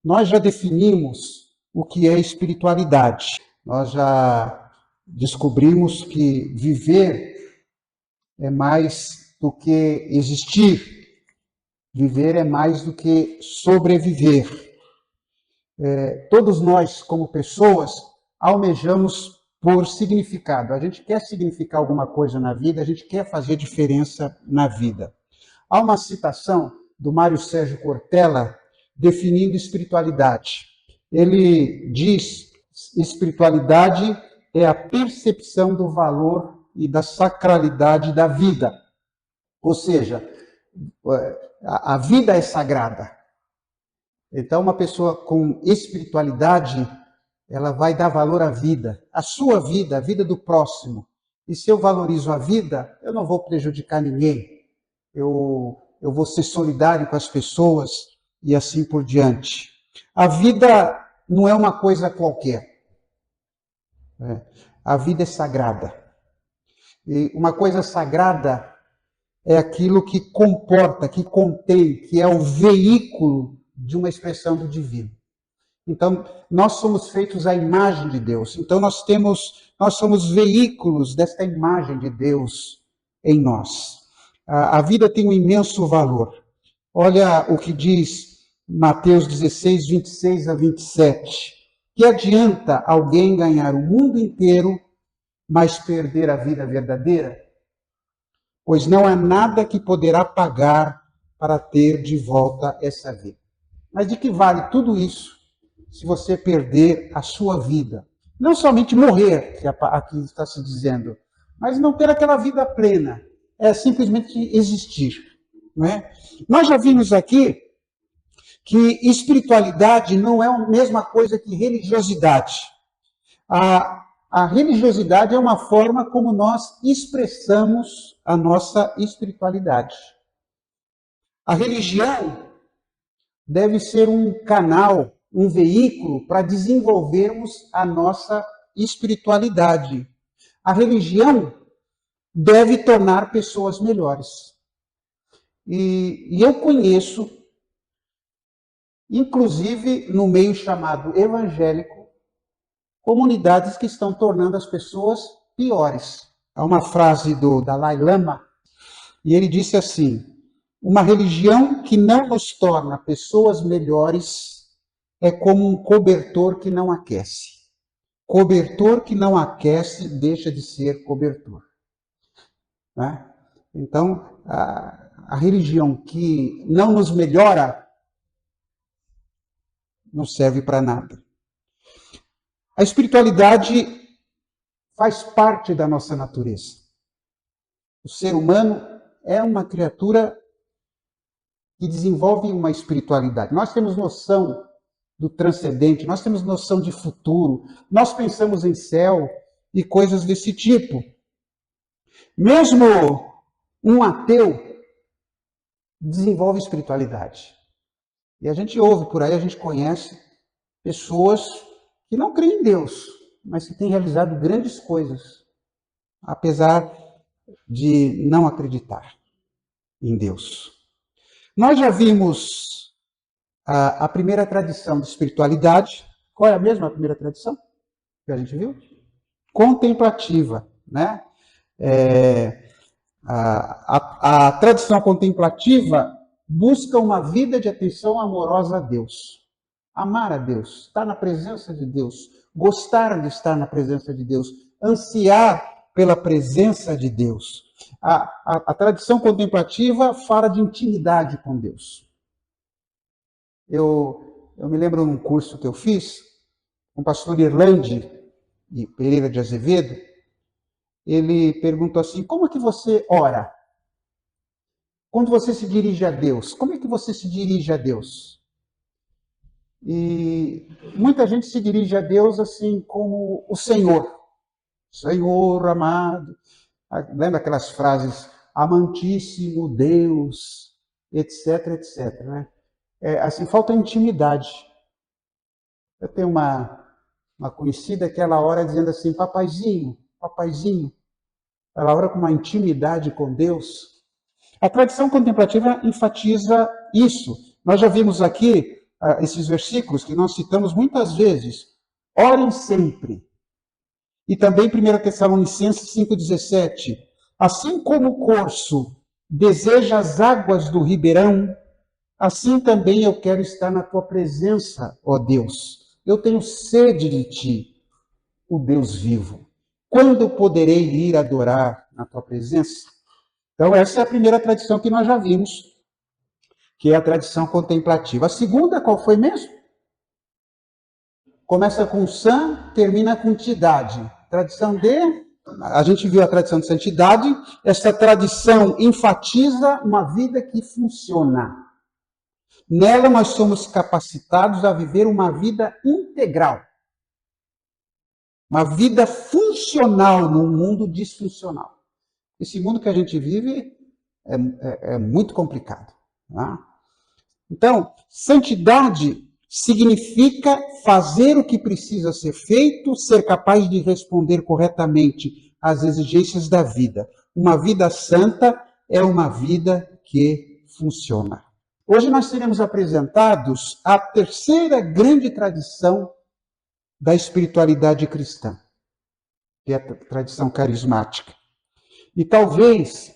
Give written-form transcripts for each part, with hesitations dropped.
Nós já definimos o que é espiritualidade. Nós já descobrimos que viver é mais do que existir. Viver é mais do que sobreviver. Todos nós, como pessoas, almejamos por significado. A gente quer significar alguma coisa na vida, a gente quer fazer diferença na vida. Há uma citação do Mário Sérgio Cortella definindo espiritualidade. Ele diz: espiritualidade é a percepção do valor e da sacralidade da vida. Ou seja, a vida é sagrada. Então, uma pessoa com espiritualidade, ela vai dar valor à vida, a sua vida, a vida do próximo. E se eu valorizo a vida, eu não vou prejudicar ninguém. Eu vou ser solidário com as pessoas e assim por diante. A vida não é uma coisa qualquer. A vida é sagrada. E uma coisa sagrada é aquilo que comporta, que contém, que é o veículo de uma expressão do divino. Então, nós somos feitos à imagem de Deus. Então, nós somos veículos desta imagem de Deus em nós. A vida tem um imenso valor. Olha o que diz Mateus 16, 26 a 27. Que adianta alguém ganhar o mundo inteiro, mas perder a vida verdadeira? Pois não há nada que poderá pagar para ter de volta essa vida. Mas de que vale tudo isso se você perder a sua vida? Não somente morrer, que aqui está se dizendo, mas não ter aquela vida plena. É simplesmente existir. Não é? Nós já vimos aqui que espiritualidade não é a mesma coisa que religiosidade. A religiosidade é uma forma como nós expressamos a nossa espiritualidade. A religião deve ser um canal, um veículo para desenvolvermos a nossa espiritualidade. A religião deve tornar pessoas melhores. E eu conheço, inclusive no meio chamado evangélico, comunidades que estão tornando as pessoas piores. Há uma frase do Dalai Lama, e ele disse assim: uma religião que não nos torna pessoas melhores é como um cobertor que não aquece. Cobertor que não aquece deixa de ser cobertor. Né? Então, a religião que não nos melhora não serve para nada. A espiritualidade faz parte da nossa natureza. O ser humano é uma criatura que desenvolve uma espiritualidade. Nós temos noção do transcendente, nós temos noção de futuro, nós pensamos em céu e coisas desse tipo. Mesmo um ateu desenvolve espiritualidade. E a gente ouve por aí, a gente conhece pessoas que não creem em Deus, mas que têm realizado grandes coisas, apesar de não acreditar em Deus. Nós já vimos a primeira tradição de espiritualidade. Qual é a mesma primeira tradição que a gente viu? Contemplativa, né? A tradição contemplativa busca uma vida de atenção amorosa a Deus. Amar a Deus, estar na presença de Deus, gostar de estar na presença de Deus, ansiar pela presença de Deus. A tradição contemplativa fala de intimidade com Deus. Eu me lembro de um curso que eu fiz com o pastor Irlande e Pereira de Azevedo. Ele perguntou assim: como é que você ora? Quando você se dirige a Deus, como é que você se dirige a Deus? E muita gente se dirige a Deus assim como o Senhor. Senhor amado. Lembra aquelas frases? Amantíssimo Deus, etc, etc. Né? Assim, falta intimidade. Eu tenho uma conhecida que ela ora dizendo assim: papaizinho, papaizinho. Ela ora com uma intimidade com Deus. A tradição contemplativa enfatiza isso. Nós já vimos aqui esses versículos que nós citamos muitas vezes. Orem sempre. E também 1 Tessalonicenses 5,17. Assim como o corso deseja as águas do ribeirão, assim também eu quero estar na tua presença, ó Deus. Eu tenho sede de ti, o Deus vivo. Quando poderei ir adorar na tua presença? Então, essa é a primeira tradição que nós já vimos, que é a tradição contemplativa. A segunda, qual foi mesmo? Começa com san, termina com tidade. Tradição de... A gente viu a tradição de santidade. Essa tradição enfatiza uma vida que funciona. Nela nós somos capacitados a viver uma vida integral. Uma vida funcional num mundo disfuncional. Esse mundo que a gente vive é muito complicado. Tá? Então, santidade significa fazer o que precisa ser feito, ser capaz de responder corretamente às exigências da vida. Uma vida santa é uma vida que funciona. Hoje nós seremos apresentados à terceira grande tradição da espiritualidade cristã, que é a tradição carismática. E talvez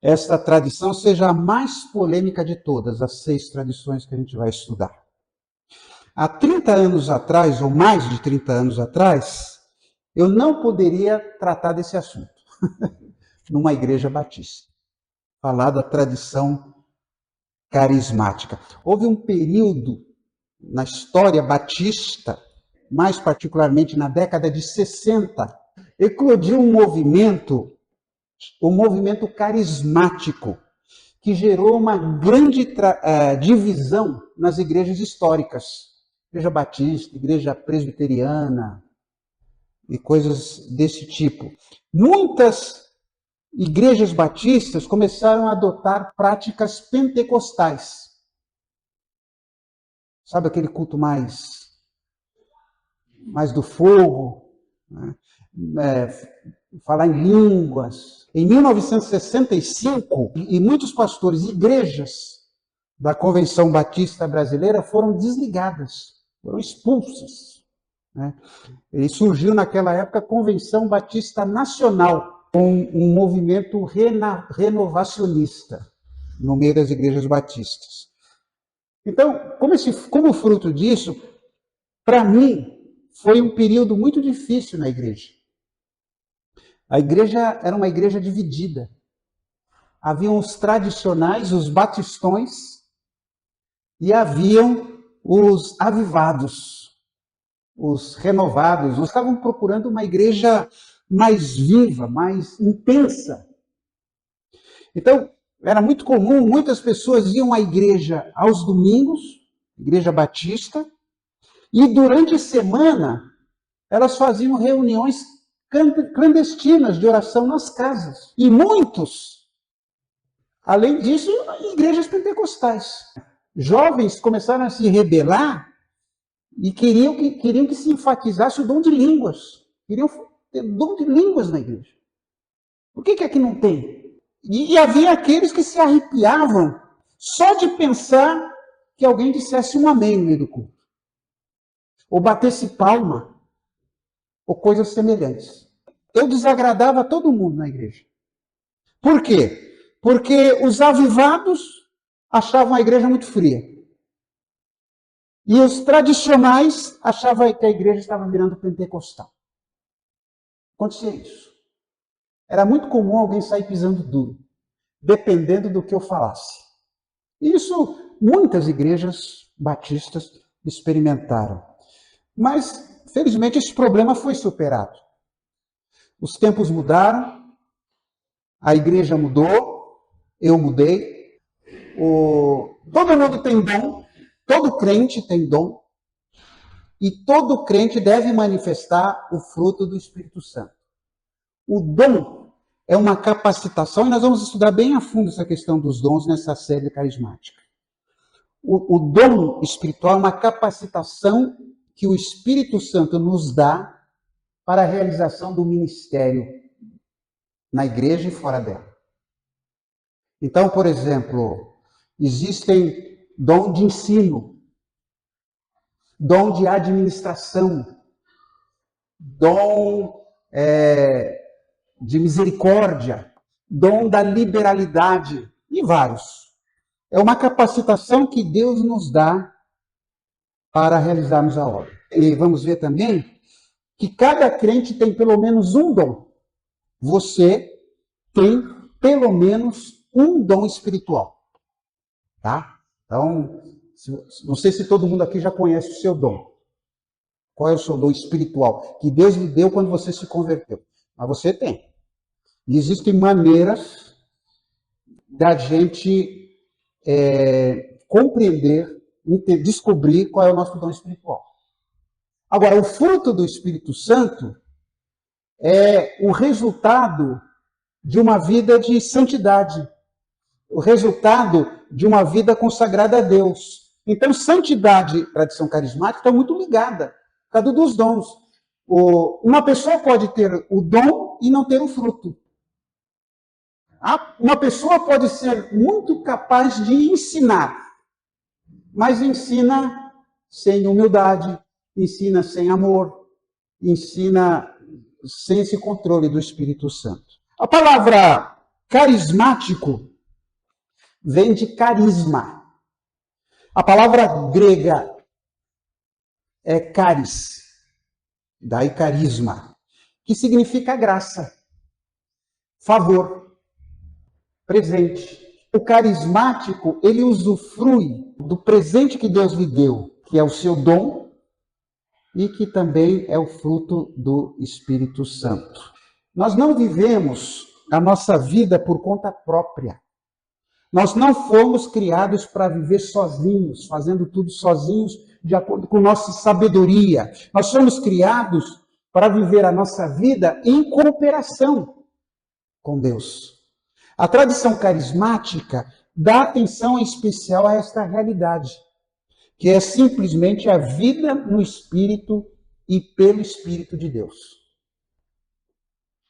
esta tradição seja a mais polêmica de todas as 6 tradições que a gente vai estudar. Há 30 anos atrás, ou mais de 30 anos atrás, eu não poderia tratar desse assunto numa igreja batista. Falar da tradição carismática. Houve um período na história batista, mais particularmente na década de 60, eclodiu um movimento, o movimento carismático, que gerou uma grande divisão nas igrejas históricas. Igreja batista, igreja presbiteriana e coisas desse tipo. Muitas igrejas batistas começaram a adotar práticas pentecostais. Sabe aquele culto mais do fogo, né? Falar em línguas. Em 1965, e muitos pastores e igrejas da Convenção Batista Brasileira foram desligadas, foram expulsas. Né? E surgiu naquela época a Convenção Batista Nacional, com um movimento renovacionista no meio das igrejas batistas. Então, como fruto disso, para mim, foi um período muito difícil na igreja. A igreja era uma igreja dividida. Haviam os tradicionais, os batistões, e haviam os avivados, os renovados. Nós estávamos procurando uma igreja mais viva, mais intensa. Então, era muito comum, muitas pessoas iam à igreja aos domingos, igreja batista, e durante a semana elas faziam reuniões clandestinas de oração nas casas. E muitos, além disso, igrejas pentecostais. Jovens começaram a se rebelar e queriam que se enfatizasse o dom de línguas. Queriam ter dom de línguas na igreja. Por que é que não tem? E havia aqueles que se arrepiavam só de pensar que alguém dissesse um amém no meio do culto. Ou batesse palma. Ou coisas semelhantes. Eu desagradava todo mundo na igreja. Por quê? Porque os avivados achavam a igreja muito fria. E os tradicionais achavam que a igreja estava virando pentecostal. Acontecia isso. Era muito comum alguém sair pisando duro, dependendo do que eu falasse. Isso muitas igrejas batistas experimentaram. Mas, felizmente, esse problema foi superado. Os tempos mudaram, a igreja mudou, eu mudei. Todo mundo tem dom, todo crente tem dom, e todo crente deve manifestar o fruto do Espírito Santo. O dom é uma capacitação, e nós vamos estudar bem a fundo essa questão dos dons nessa série carismática. O dom espiritual é uma capacitação que o Espírito Santo nos dá para a realização do ministério na igreja e fora dela. Então, por exemplo, existem dom de ensino. dom de administração, dom de misericórdia, dom da liberalidade e vários. É uma capacitação que Deus nos dá para realizarmos a obra. E vamos ver também que cada crente tem pelo menos um dom. Você tem pelo menos um dom espiritual. Tá? Então, não sei se todo mundo aqui já conhece o seu dom. Qual é o seu dom espiritual? Que Deus lhe deu quando você se converteu. Mas você tem. E existem maneiras da gente compreender, descobrir qual é o nosso dom espiritual. Agora, o fruto do Espírito Santo é o resultado de uma vida de santidade, o resultado de uma vida consagrada a Deus. Então, santidade e tradição carismática estão muito ligadas, por causa dos dons. Uma pessoa pode ter o dom e não ter o fruto. Uma pessoa pode ser muito capaz de ensinar, mas ensina sem humildade, ensina sem amor, ensina sem esse controle do Espírito Santo. A palavra carismático vem de carisma. A palavra grega é caris, daí carisma, que significa graça, favor, presente. O carismático, ele usufrui do presente que Deus lhe deu, que é o seu dom, e que também é o fruto do Espírito Santo. Nós não vivemos a nossa vida por conta própria. Nós não fomos criados para viver sozinhos, fazendo tudo sozinhos, de acordo com nossa sabedoria. Nós fomos criados para viver a nossa vida em cooperação com Deus. A tradição carismática dá atenção especial a esta realidade, que é simplesmente a vida no Espírito e pelo Espírito de Deus.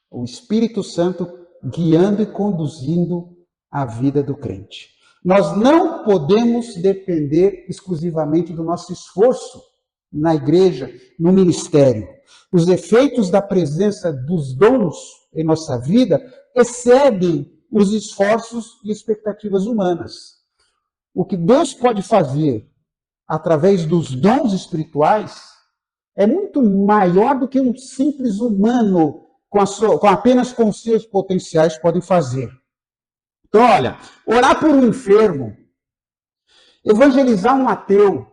O Espírito Santo guiando e conduzindo a vida do crente. Nós não podemos depender exclusivamente do nosso esforço na igreja, no ministério. Os efeitos da presença dos dons em nossa vida excedem os esforços e expectativas humanas. O que Deus pode fazer através dos dons espirituais é muito maior do que um simples humano apenas com os seus potenciais pode fazer. Então, olha, orar por um enfermo, evangelizar um ateu,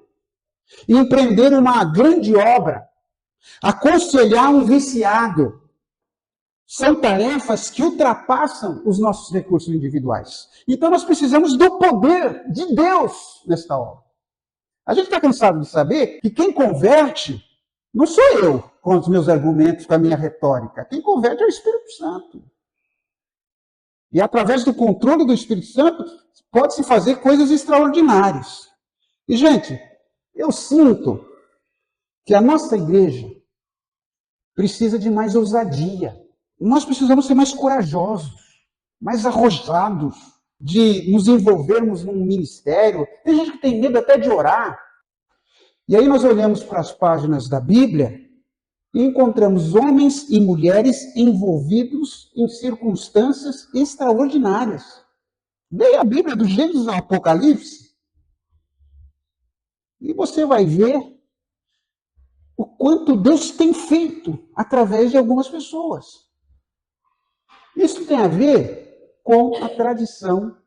empreender uma grande obra, aconselhar um viciado, são tarefas que ultrapassam os nossos recursos individuais. Então, nós precisamos do poder de Deus nesta obra. A gente está cansado de saber que quem converte não sou eu, com os meus argumentos, com a minha retórica. Quem converte é o Espírito Santo. E através do controle do Espírito Santo, pode-se fazer coisas extraordinárias. E, gente, eu sinto que a nossa igreja precisa de mais ousadia. Nós precisamos ser mais corajosos, mais arrojados, de nos envolvermos num ministério. Tem gente que tem medo até de orar. E aí nós olhamos para as páginas da Bíblia e encontramos homens e mulheres envolvidos em circunstâncias extraordinárias. Leia a Bíblia do Gênesis ao Apocalipse e você vai ver o quanto Deus tem feito através de algumas pessoas. Isso tem a ver com a tradição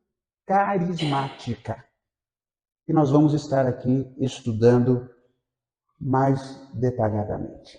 carismática, que nós vamos estar aqui estudando mais detalhadamente.